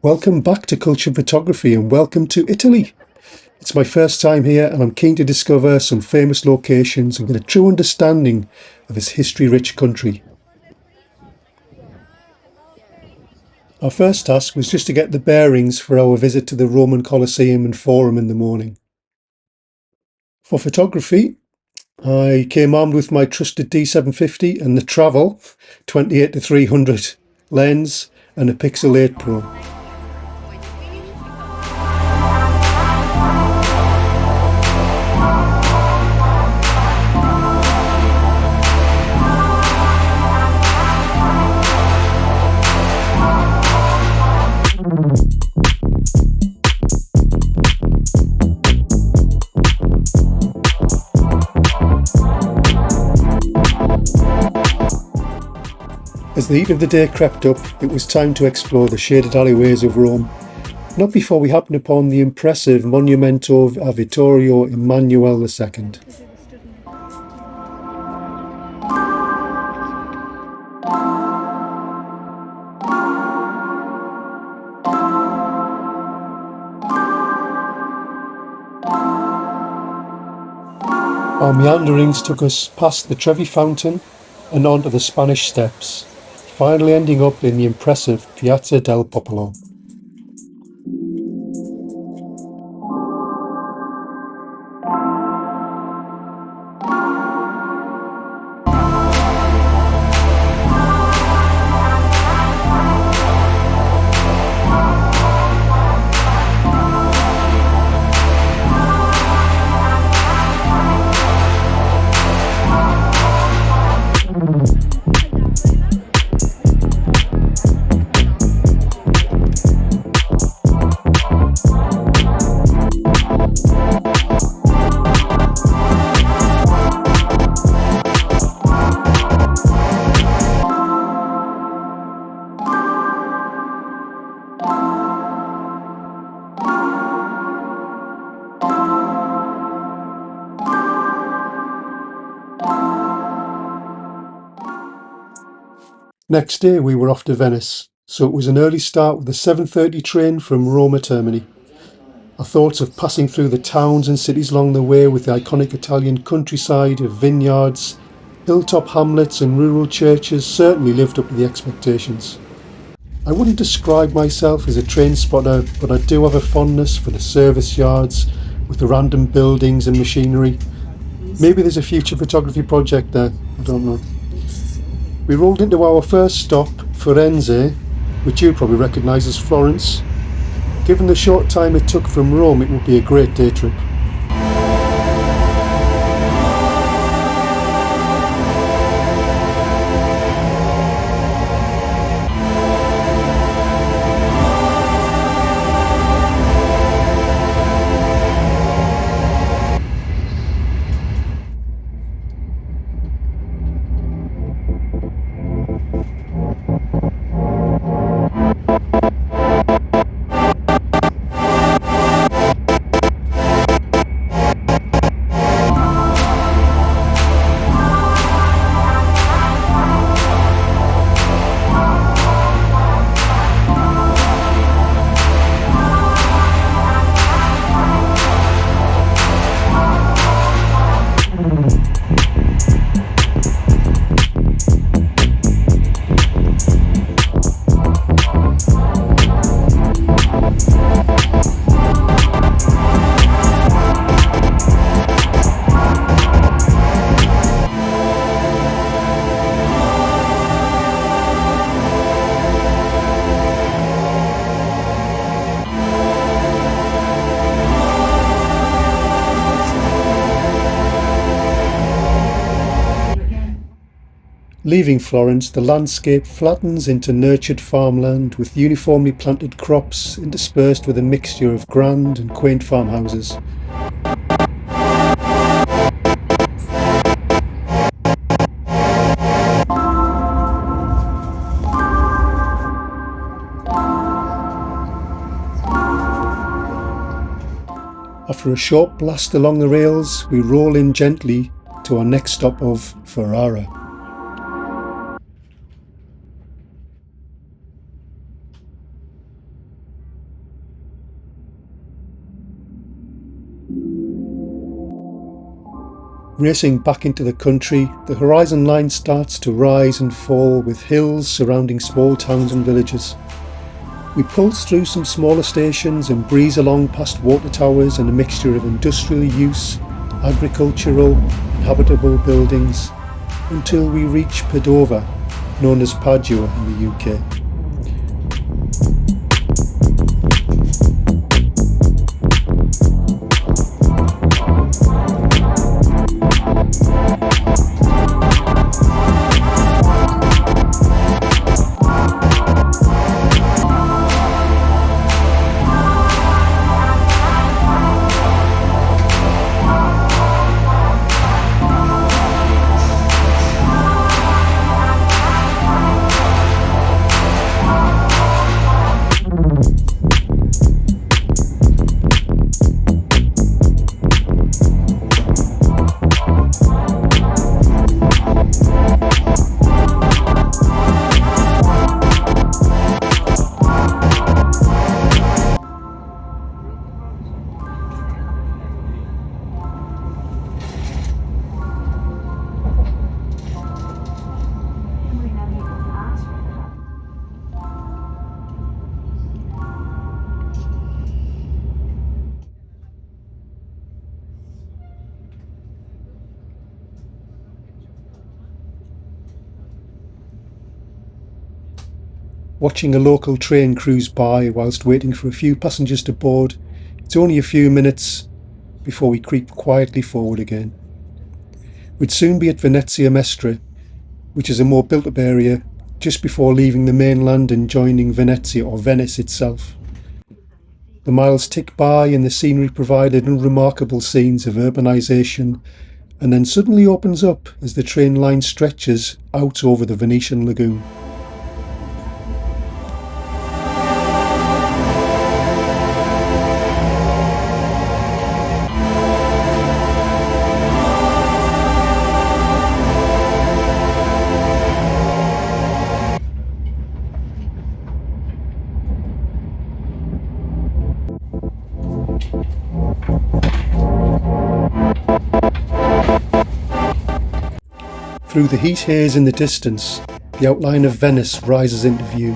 Welcome back to Culture Photography and welcome to Italy. It's my first time here and I'm keen to discover some famous locations and get a true understanding of this history-rich country. Our first task was just to get the bearings for our visit to the Roman Colosseum and Forum in the morning. For photography, I came armed with my trusted D750 and the Travel 28-300 lens and a Pixel 8 Pro. As the heat of the day crept up, it was time to explore the shaded alleyways of Rome, not before we happened upon the impressive Monumento a Vittorio Emanuele II. Our meanderings took us past the Trevi Fountain and onto the Spanish Steps, finally ending up in the impressive Piazza del Popolo. Next day we were off to Venice, so it was an early start with a 7:30 train from Roma Termini. Our thoughts of passing through the towns and cities along the way with the iconic Italian countryside of vineyards, hilltop hamlets and rural churches certainly lived up to the expectations. I wouldn't describe myself as a train spotter, but I do have a fondness for the service yards with the random buildings and machinery. Maybe there's a future photography project there, I don't know. We rolled into our first stop, Firenze, which you'd probably recognise as Florence. Given the short time it took from Rome, it would be a great day trip. Leaving Florence, the landscape flattens into nurtured farmland with uniformly planted crops interspersed with a mixture of grand and quaint farmhouses. After a short blast along the rails, we roll in gently to our next stop of Ferrara. Racing back into the country, the horizon line starts to rise and fall with hills surrounding small towns and villages. We pulse through some smaller stations and breeze along past water towers and a mixture of industrial use, agricultural and habitable buildings, until we reach Padova, known as Padua in the UK. Watching a local train cruise by whilst waiting for a few passengers to board, it's only a few minutes before we creep quietly forward again. We'd soon be at Venezia Mestre, which is a more built-up area just before leaving the mainland and joining Venezia or Venice itself. The miles tick by and the scenery provided unremarkable scenes of urbanisation, and then suddenly opens up as the train line stretches out over the Venetian lagoon. Through the heat haze in the distance, the outline of Venice rises into view.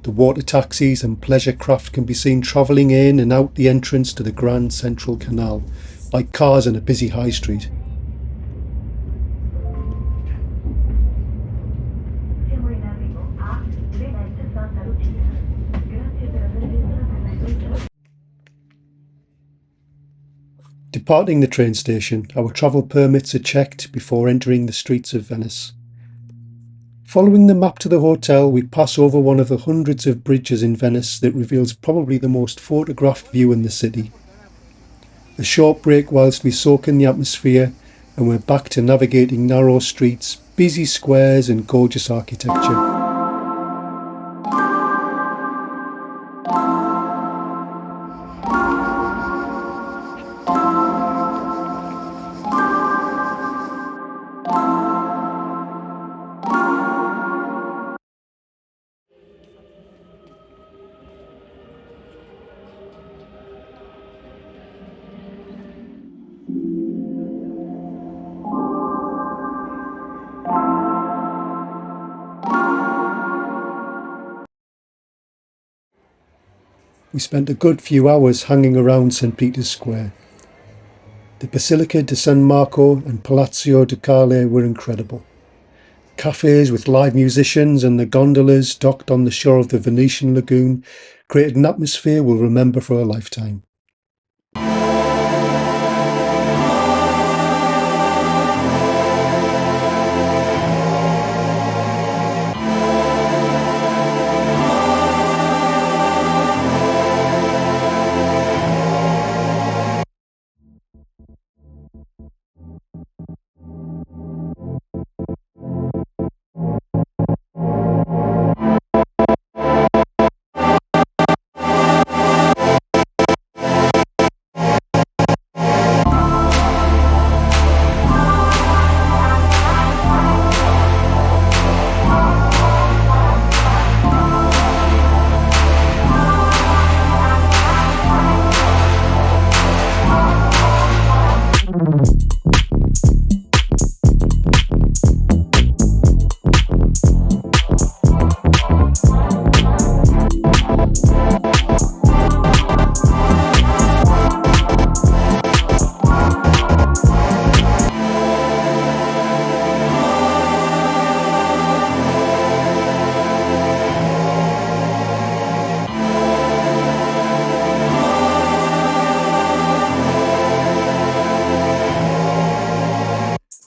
The water taxis and pleasure craft can be seen travelling in and out the entrance to the Grand Central Canal, like cars in a busy high street. Departing the train station, our travel permits are checked before entering the streets of Venice. Following the map to the hotel, we pass over one of the hundreds of bridges in Venice that reveals probably the most photographed view in the city. A short break whilst we soak in the atmosphere, and we're back to navigating narrow streets, busy squares and gorgeous architecture. We spent a good few hours hanging around St. Peter's Square. The Basilica di San Marco and Palazzo Ducale were incredible. Cafes with live musicians and the gondolas docked on the shore of the Venetian lagoon created an atmosphere we'll remember for a lifetime.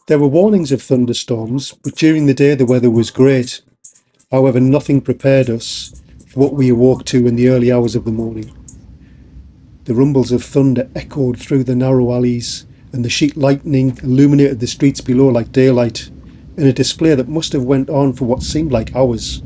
There were warnings of thunderstorms, but during the day the weather was great. However, nothing prepared us for what we awoke to in the early hours of the morning. The rumbles of thunder echoed through the narrow alleys, and the sheet lightning illuminated the streets below like daylight, in a display that must have went on for what seemed like hours.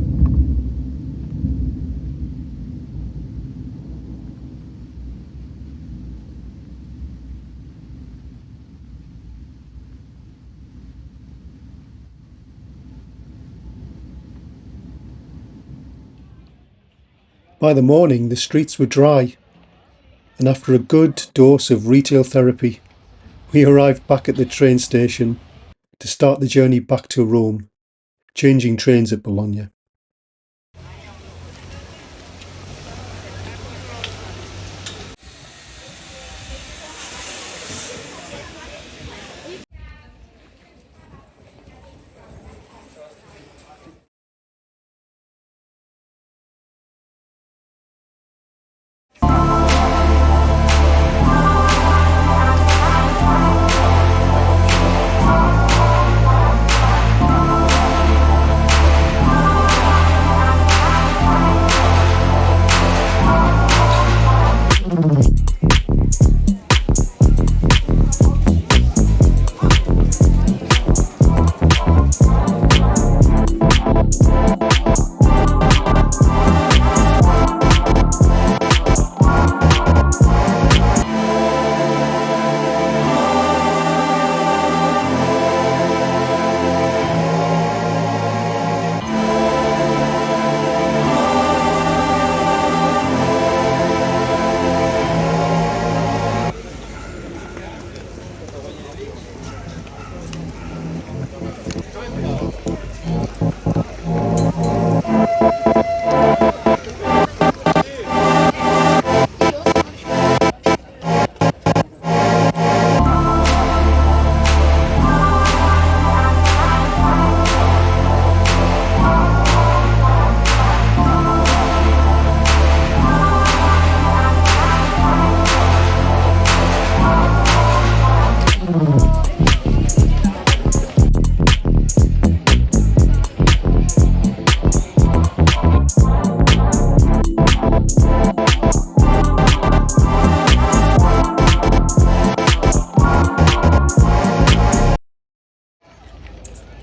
By the morning, the streets were dry, and after a good dose of retail therapy, we arrived back at the train station to start the journey back to Rome, changing trains at Bologna.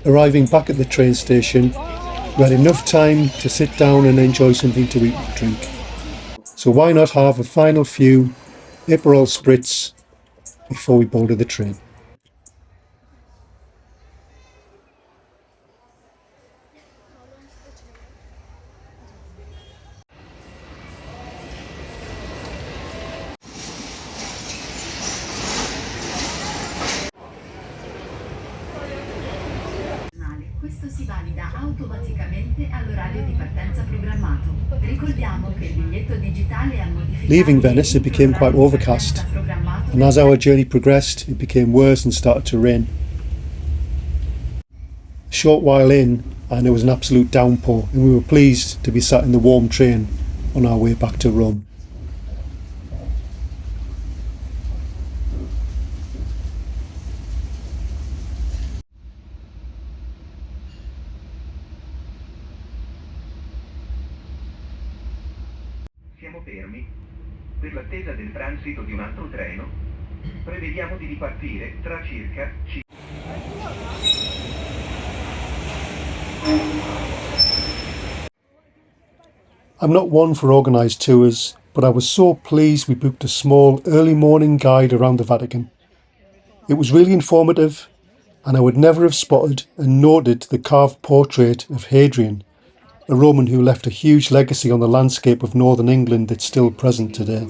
Arriving back at the train station, we had enough time to sit down and enjoy something to eat and drink. So why not have a final few Aperol Spritz before we boarded the train? Questo si valida automaticamente all'orario di partenza programmato. Ricordiamo che il biglietto digitale è modificato. Leaving Venice, it became quite overcast, and as our journey progressed, it became worse and started to rain. A short while in, and it was an absolute downpour, and we were pleased to be sat in the warm train on our way back to Rome. Siamo fermi per l'attesa del transito di un altro treno. Prevediamo di ripartire tra circa I'm not one for organised tours, but I was so pleased we booked a small early morning guide around the Vatican. It was really informative, and I would never have spotted and noted the carved portrait of Hadrian, a Roman who left a huge legacy on the landscape of northern England that's still present today.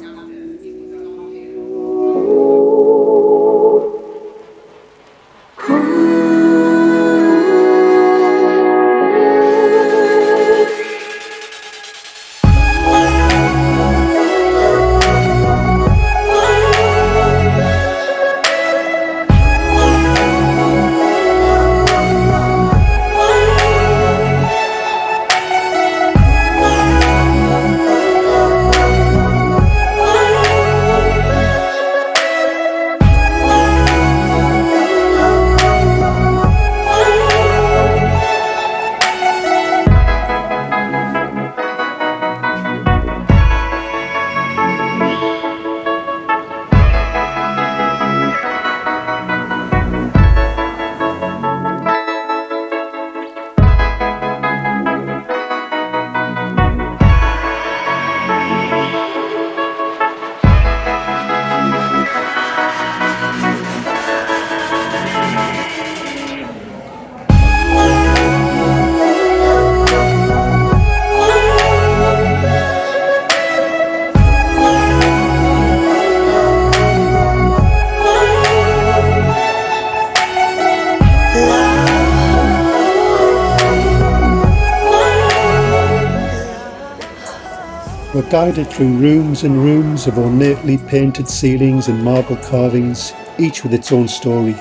We're guided through rooms and rooms of ornately painted ceilings and marble carvings, each with its own story.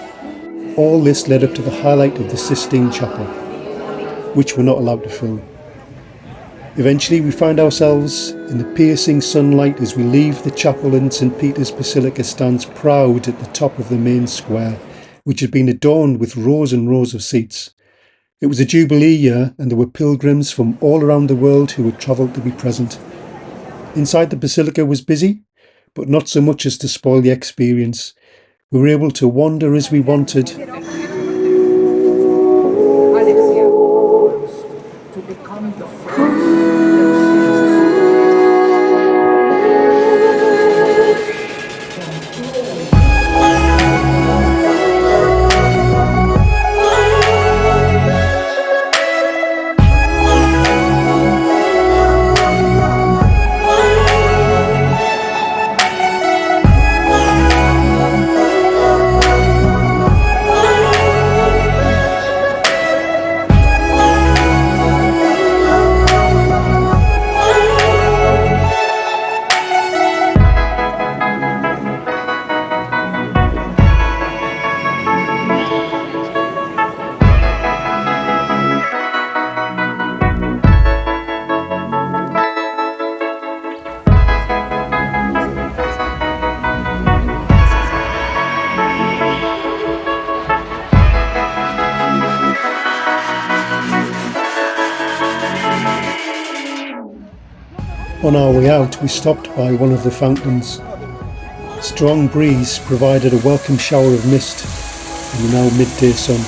All this led up to the highlight of the Sistine Chapel, which we're not allowed to film. Eventually we find ourselves in the piercing sunlight as we leave the chapel, and St. Peter's Basilica stands proud at the top of the main square, which had been adorned with rows and rows of seats. It was a Jubilee year, and there were pilgrims from all around the world who had travelled to be present. Inside the basilica was busy, but not so much as to spoil the experience. We were able to wander as we wanted. On our way out, we stopped by one of the fountains. A strong breeze provided a welcome shower of mist in the now midday sun.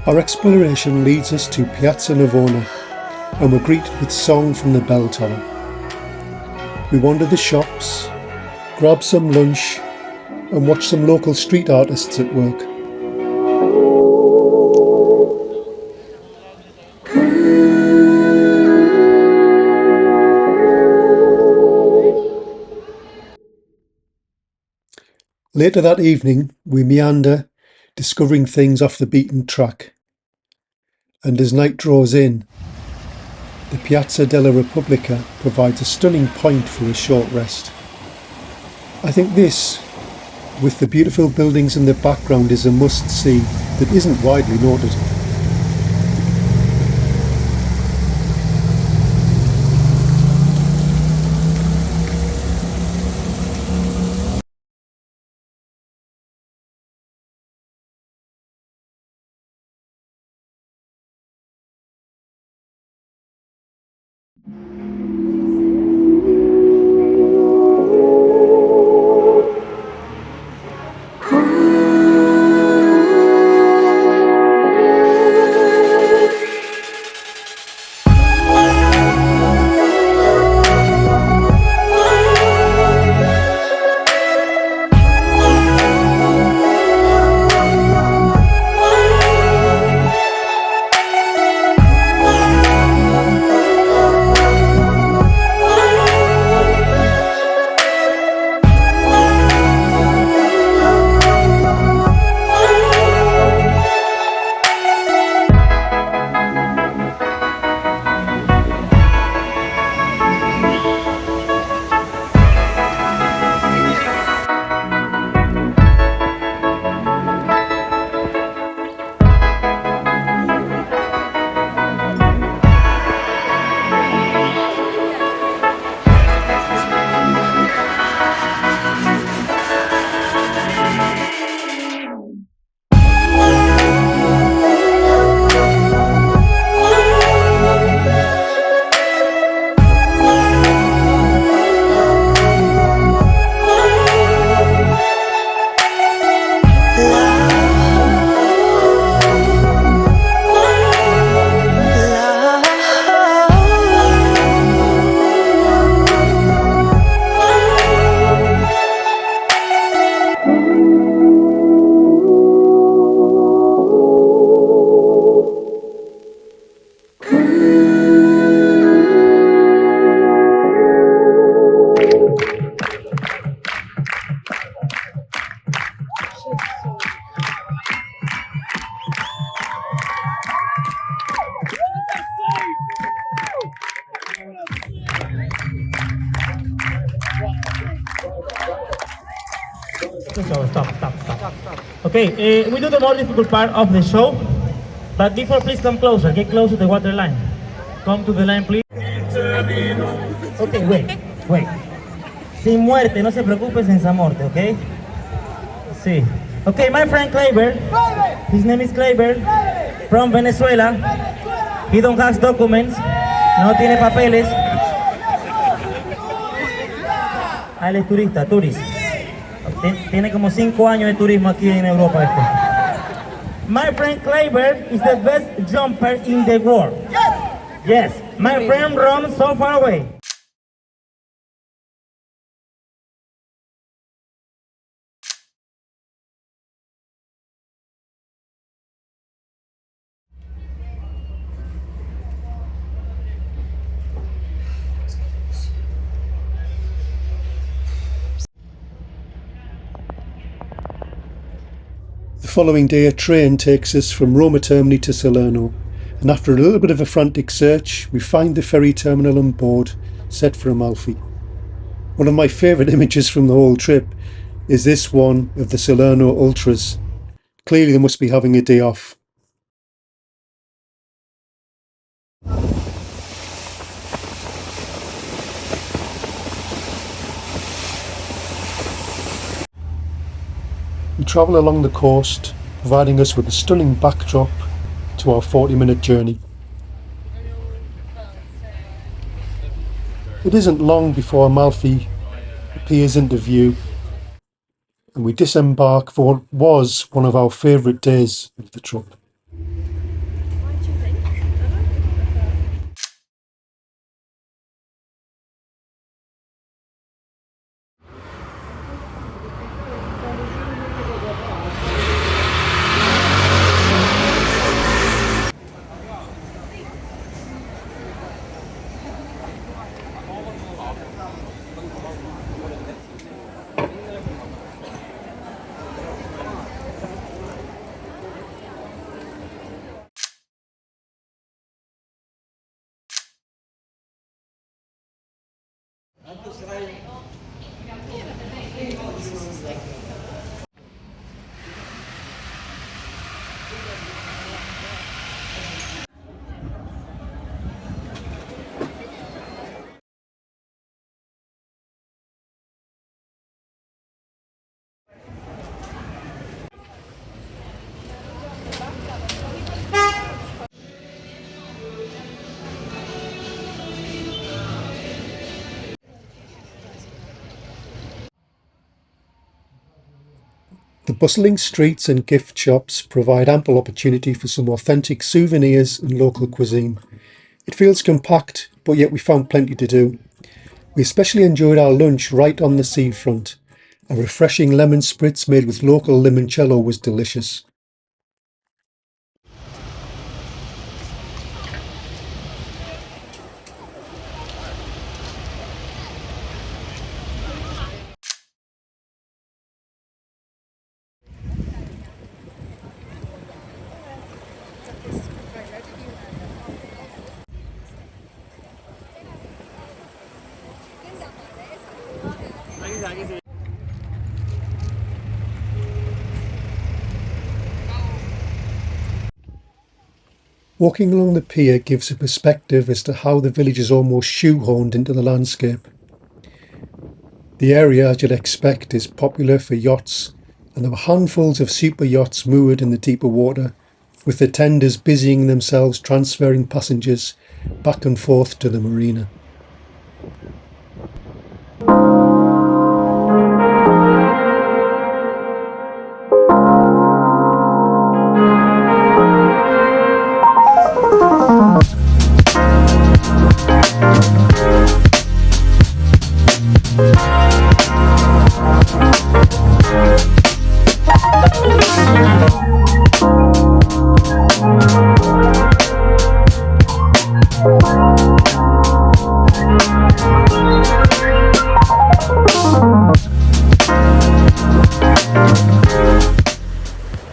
Our exploration leads us to Piazza Navona, and we're greeted with song from the bell tower. We wander the shops, grab some lunch, and watch some local street artists at work. Later that evening, we meander, discovering things off the beaten track. And as night draws in, the Piazza della Repubblica provides a stunning point for a short rest. I think this, with the beautiful buildings in the background, is a must-see that isn't widely noted. Okay, we do the more difficult part of the show, but before, please come closer. Get close to the water line. Come to the line, please. Okay, wait. Sin muerte, no se preocupe, sin muerte, okay? Sí. Okay, my friend Kleiber, his name is Kleiber, from Venezuela. He don't have documents, no tiene papeles. Ah, él es turista, turist. Tiene como 5 años de turismo aquí en Europa este. My friend Kleiber is the best jumper in the world. Yes, my friend runs so far away. The following day a train takes us from Roma Termini to Salerno, and after a little bit of a frantic search we find the ferry terminal on board, set for Amalfi. One of my favourite images from the whole trip is this one of the Salerno Ultras. Clearly they must be having a day off. We travel along the coast, providing us with a stunning backdrop to our 40-minute journey. It isn't long before Amalfi appears into view, and we disembark for what was one of our favourite days of the trip. The bustling streets and gift shops provide ample opportunity for some authentic souvenirs and local cuisine. It feels compact, but yet we found plenty to do. We especially enjoyed our lunch right on the seafront. A refreshing lemon spritz made with local limoncello was delicious. Walking along the pier gives a perspective as to how the village is almost shoehorned into the landscape. The area, as you'd expect, is popular for yachts, and there were handfuls of super yachts moored in the deeper water, with the tenders busying themselves transferring passengers back and forth to the marina.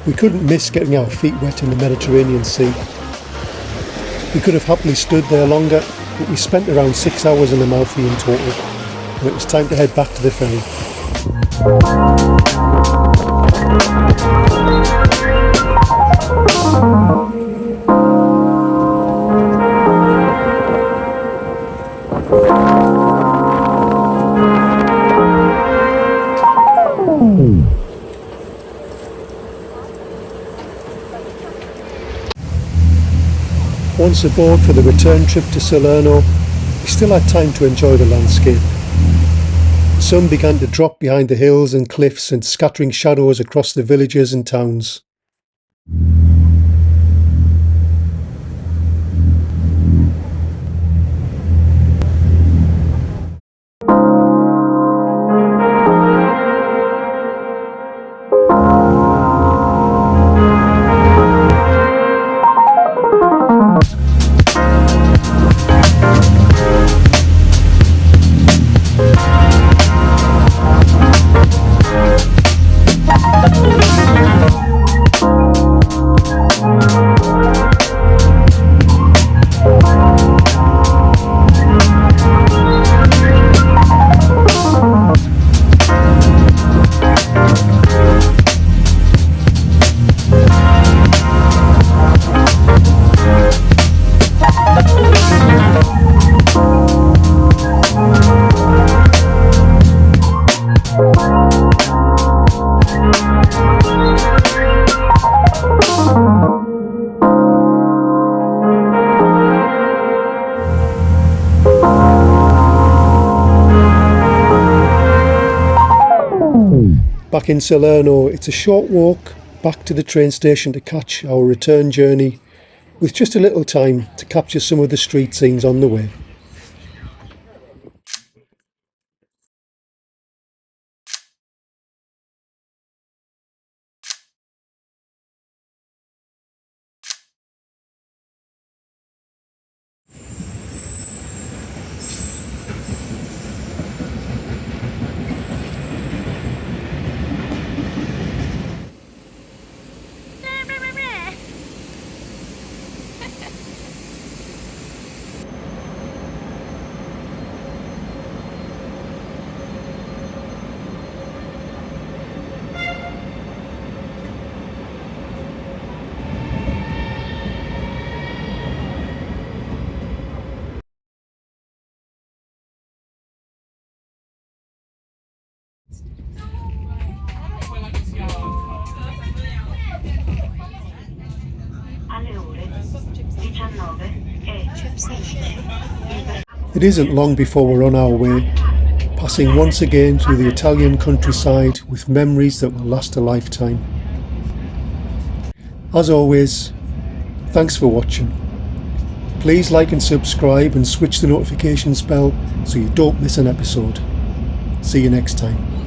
We couldn't miss getting our feet wet in the Mediterranean Sea. We could have happily stood there longer, but we spent around 6 hours in Amalfi in total, and it was time to head back to the ferry. Once aboard for the return trip to Salerno, we still had time to enjoy the landscape. The sun began to drop behind the hills and cliffs and scattering shadows across the villages and towns. Back in Salerno, it's a short walk back to the train station to catch our return journey, with just a little time to capture some of the street scenes on the way. It isn't long before we're on our way, passing once again through the Italian countryside with memories that will last a lifetime. As always, thanks for watching. Please like and subscribe and switch the notifications bell so you don't miss an episode. See you next time.